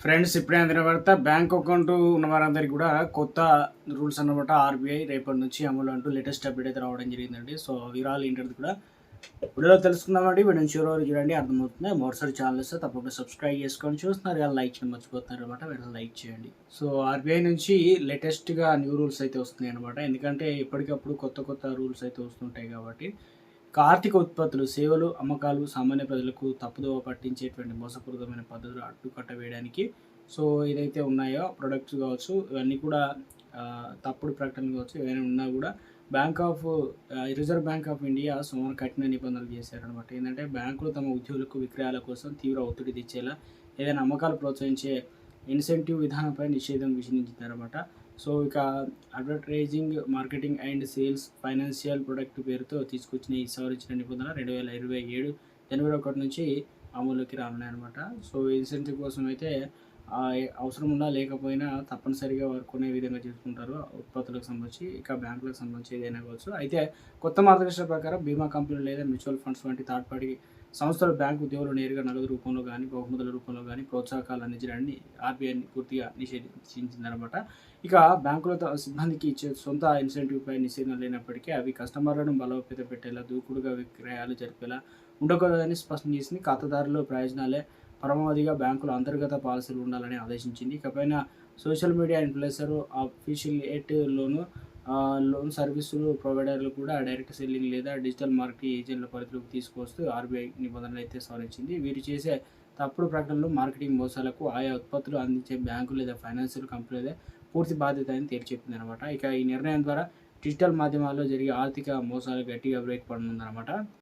Friends ఇప్పుడే అందిన వార్త బ్యాంక్ అకౌంట్ ఉన్న వారందరికీ కూడా కొత్త రూల్స్ అన్నమాట ఆర్బీఐ రేపటి నుంచి అమలు అంటూ లేటెస్ట్ అప్డేట్ అయితే రావడం జరిగిందండి. సో వివరాలు ఏంటంటే కూడా వీడియోలో తెలుసుకుందామండి. వీడియో చివరి వరకు చూడండి, అర్థమవుతుంది. మరోసారి ఛానల్ వస్తే తప్పకుండా సబ్స్క్రైబ్ చేసుకొని చూస్తున్నారు కదా, లైక్ చేయడం మర్చిపోతున్నారు అనమాట. వీడియో లైక్ చేయండి. సో ఆర్బీఐ నుంచి లేటెస్ట్గా న్యూ రూల్స్ అయితే వస్తున్నాయి అనమాట. ఎందుకంటే ఎప్పటికప్పుడు కొత్త కొత్త రూల్స్ అయితే వస్తుంటాయి కాబట్టి ఆర్థిక ఉత్పత్తులు, సేవలు, అమ్మకాలు సామాన్య ప్రజలకు తప్పుదోవ పట్టించేటువంటి మోసపూరితమైన పద్ధతులు అడ్డుకట్ట వేయడానికి సో ఏదైతే ఉన్నాయో ప్రొడక్ట్స్ కావచ్చు, ఇవన్నీ కూడా తప్పుడు ప్రకటనలు కావచ్చు, ఏవైనా ఉన్నా కూడా రిజర్వ్ బ్యాంక్ ఆఫ్ ఇండియా సోమవారం కఠిన నిబంధనలు చేశారనమాట. ఏంటంటే బ్యాంకులు తమ ఉద్యోగులకు విక్రయాల కోసం తీవ్ర ఒత్తిడి తెచ్చేలా ఏదైనా అమ్మకాలు ప్రోత్సహించే ఇన్సెంటివ్ విధానంపై నిషేధం విధించారన్నమాట. సో ఇక advertising, marketing and sales, financial product పేరుతో తీసుకొచ్చిన ఈ సవరించిన నిబంధన 2027 జనవరి 1 నుంచి అమలులోకి రానున్నాయన్నమాట. సో ఇన్సెంటివ్ కోసం అయితే అవసరం ఉన్నా లేకపోయినా తప్పనిసరిగా వారు కొనే విధంగా చేసుకుంటారు. ఉత్పత్తులకు సంబంధించి ఇక బ్యాంకులకు సంబంధించి ఏదైనా కావచ్చు. అయితే కొత్త మార్గదర్శకాల ప్రకారం బీమా కంపెనీలు లేదా మ్యూచువల్ ఫండ్స్ వంటి థర్డ్ పార్టీ సంస్థలు బ్యాంకు ఉద్యోగులు నేరుగా నగదు రూపంలో కానీ, బహుమతుల రూపంలో కానీ ప్రోత్సాహకాలు అందించడాన్ని ఆర్బీఐ పూర్తిగా నిషేధించిందనమాట. ఇక బ్యాంకుల సిబ్బందికి ఇచ్చే సొంత ఇన్సెంటివ్పై నిషేధం లేనప్పటికీ అవి కస్టమర్లను బలోపేత పెట్టేలా, దూకుడుగా విక్రయాలు జరిపేలా ఉండకూడదని స్పష్టం చేసింది. ఖాతాదారుల ప్రయోజనాలే పరమావధిగా బ్యాంకుల అంతర్గత పాలసీలు ఉండాలని ఆదేశించింది. ఇకపైన సోషల్ మీడియా ఇన్ఫ్లుయెన్సర్, అఫిషియేట్లోను లోన్ సర్వీసులు ప్రొవైడర్లు కూడా డైరెక్ట్ సెల్లింగ్ లేదా డిజిటల్ మార్కెటింగ్ ఏజెంట్ల పరిధిలోకి తీసుకొస్తూ ఆర్బీఐ నిబంధనలు అయితే సవరించింది. వీరు చేసే తప్పుడు ప్రకటనలు, మార్కెటింగ్ మోసాలకు ఆయా ఉత్పత్తులు అందించే బ్యాంకు లేదా ఫైనాన్షియల్ కంపెనీలదే పూర్తి బాధ్యత అని తేల్చెప్పింది అనమాట. ఇక ఈ నిర్ణయం ద్వారా డిజిటల్ మాధ్యమాల్లో జరిగే ఆర్థిక మోసాలు గట్టిగా బ్రేక్ పడనుందనమాట.